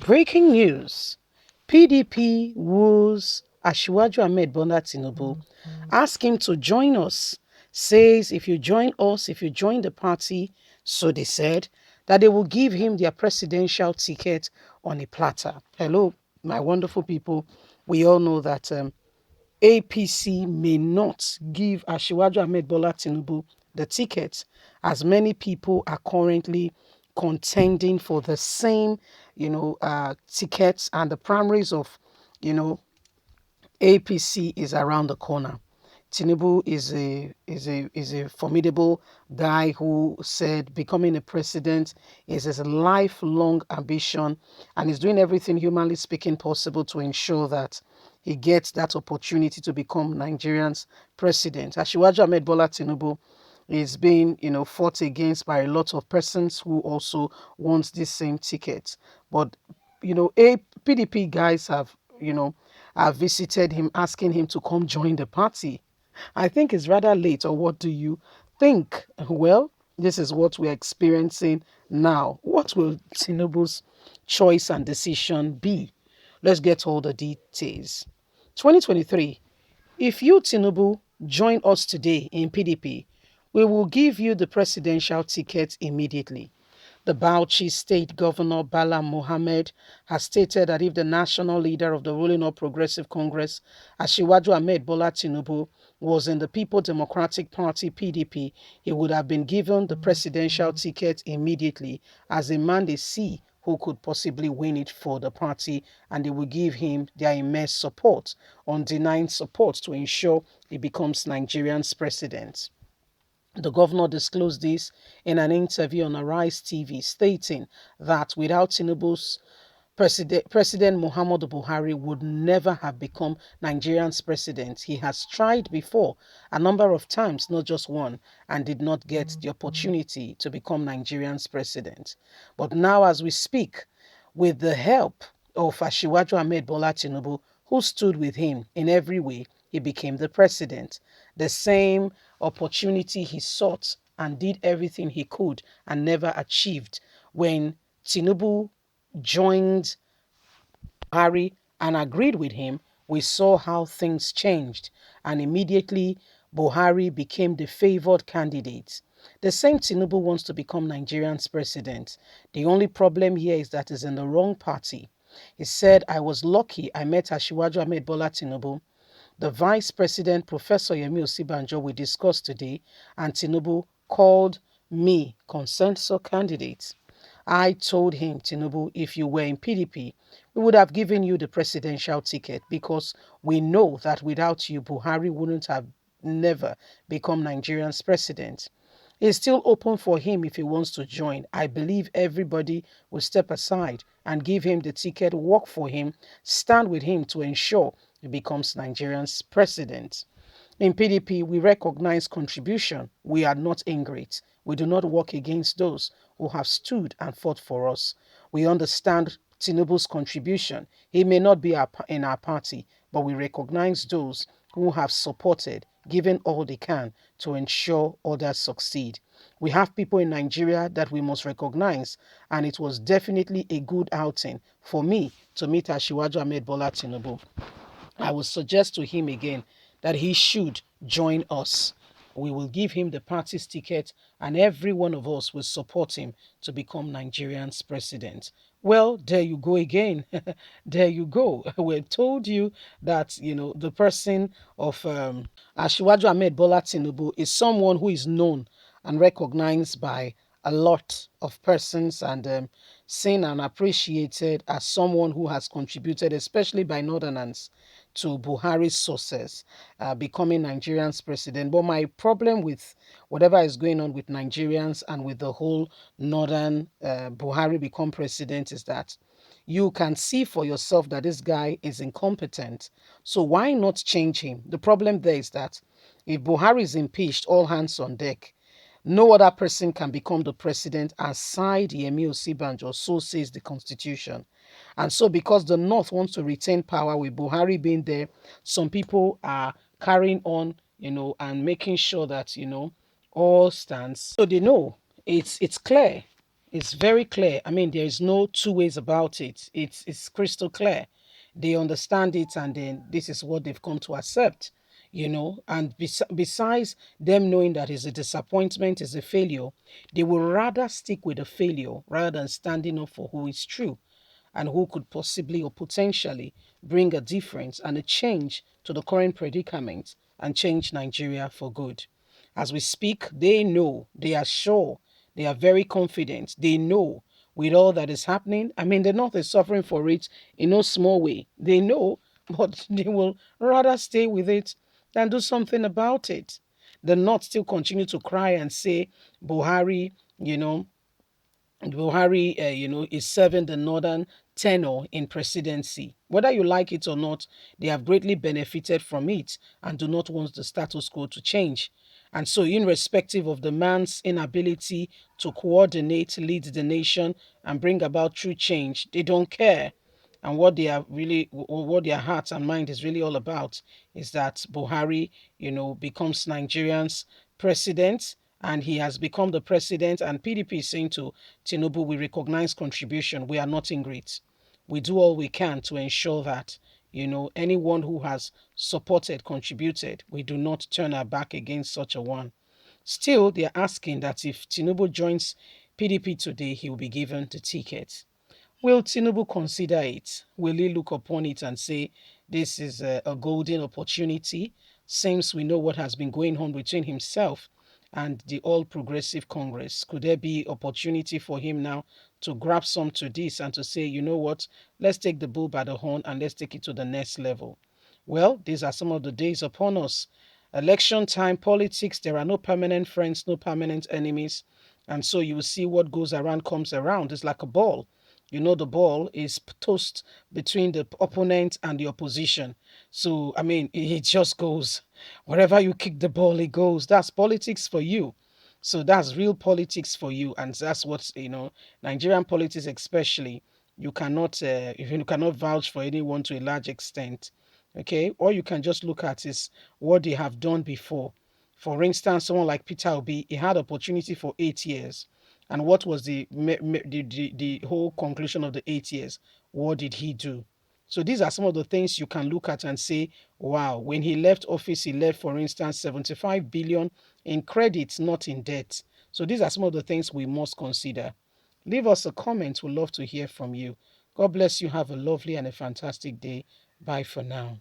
Breaking news. PDP woos Asiwaju Ahmed Bola Tinubu. Ask him to join us. Says if you join us, if you join the party, so they said, that they will give him their presidential ticket on a platter. Hello, my wonderful people. We all know that APC may not give Asiwaju Ahmed Bola Tinubu the ticket, as many people are currently contending for the same, tickets, and the primaries of, you know, APC is around the corner. Tinubu is a formidable guy who said becoming a president is his lifelong ambition, and is doing everything humanly speaking possible to ensure that he gets that opportunity to become Nigerian's president. Asiwaju Ahmed Bola Tinubu is being, fought against by a lot of persons who also want this same ticket. But, a PDP guys have visited him, asking him to come join the party. I think it's rather late, or what do you think? Well, this is what we're experiencing now. What will Tinubu's choice and decision be? Let's get all the details. 2023. If you, Tinubu, join us today in PDP, we will give you the presidential ticket immediately. The Bauchi State Governor Bala Mohammed has stated that if the national leader of the ruling All Progressive Congress, Asiwaju Ahmed Bola Tinubu, was in the People Democratic Party (PDP), he would have been given the presidential ticket immediately, as a man they see who could possibly win it for the party, and they will give him their immense support, undenying support, to ensure he becomes Nigerian's president. The governor disclosed this in an interview on Arise TV, stating that without Tinubu's President Muhammadu Buhari would never have become Nigerian's president. He has tried before a number of times, not just one, and did not get the opportunity to become Nigerian's president. But now, as we speak, with the help of Ashiwaju Ahmed Bola Tinubu, who stood with him in every way, he became the president. The same opportunity he sought and did everything he could and never achieved when Tinubu joined Buhari and agreed with him, we saw how things changed, and immediately Buhari became the favored candidate. The same Tinubu wants to become Nigerian's president. The only problem here is that he's in the wrong party. He said, I was lucky I met Ashiwaju Ahmed Bola Tinubu, the Vice President, Professor Yemi Osibanjo, we discussed today, and Tinubu called me consensus candidate. I told him, Tinubu, if you were in PDP, we would have given you the presidential ticket, because we know that without you, Buhari wouldn't have never become Nigerian's president. It's still open for him if he wants to join. I believe everybody will step aside and give him the ticket, work for him, stand with him to ensure he becomes Nigerian's president. In PDP, we recognize contribution. We are not ingrate. We do not work against those who have stood and fought for us. We understand Tinubu's contribution. He may not be in our party, but we recognize those who have supported, given all they can to ensure others succeed. We have people in Nigeria that we must recognize, and it was definitely a good outing for me to meet Ashiwaju Ahmed Bola Tinubu. I will suggest to him again that he should join us. We will give him the party's ticket, and every one of us will support him to become Nigerian's president. Well, there you go again. There you go. We told you that, the person of Ashiwaju Ahmed Bola Tinubu is someone who is known and recognized by a lot of persons, and seen and appreciated as someone who has contributed, especially by Northerners, to Buhari's success, becoming Nigerian's president. But my problem with whatever is going on with Nigerians and with the whole Northern Buhari become president is that you can see for yourself that this guy is incompetent. So why not change him? The problem there is that if Buhari is impeached, all hands on deck. No other person can become the president aside Yemi Osibanjo, so says the constitution. And so, because the North wants to retain power with Buhari being there, some people are carrying on, and making sure that, all stands. So they know it's clear. It's very clear. I mean, there is no two ways about it. It's crystal clear. They understand it, and then this is what they've come to accept. And besides them knowing that it's a disappointment, is a failure, they will rather stick with the failure rather than standing up for who is true and who could possibly or potentially bring a difference and a change to the current predicament and change Nigeria for good. As we speak, they know, they are sure, they are very confident, they know with all that is happening. I mean, the North is suffering for it in no small way. They know, but they will rather stay with it than do something about it. The North still continue to cry and say, Buhari, you know, Buhari, is serving the northern tenor in presidency. Whether you like it or not, they have greatly benefited from it and do not want the status quo to change. And so, irrespective of the man's inability to coordinate, lead the nation, and bring about true change, they don't care. And what their heart and mind is really all about is that Buhari, becomes Nigerians president, and he has become the president. And PDP is saying to Tinubu, we recognize contribution. We are not ingrate. We do all we can to ensure that, anyone who has supported, contributed, we do not turn our back against such a one. Still, they're asking that if Tinubu joins PDP today, he will be given the ticket. Will Tinubu consider it? Will he look upon it and say, this is a golden opportunity, since we know what has been going on between himself and the All Progressive Congress? Could there be opportunity for him now to grab some to this and to say, you know what, let's take the bull by the horn and let's take it to the next level? Well, these are some of the days upon us. Election time, politics, there are no permanent friends, no permanent enemies. And so you will see what goes around comes around. It's like a ball. The ball is tossed between the opponent and the opposition. So, I mean, it just goes. Wherever you kick the ball, it goes. That's politics for you. So that's real politics for you. And that's what, Nigerian politics especially, you cannot vouch for anyone to a large extent. Okay. All you can just look at is what they have done before. For instance, someone like Peter Obi, he had opportunity for 8 years. And what was the whole conclusion of the 8 years? What did he do? So these are some of the things you can look at and say, wow, when he left office, he left, for instance, 75 billion in credit, not in debt. So these are some of the things we must consider. Leave us a comment. We'd love to hear from you. God bless you. Have a lovely and a fantastic day. Bye for now.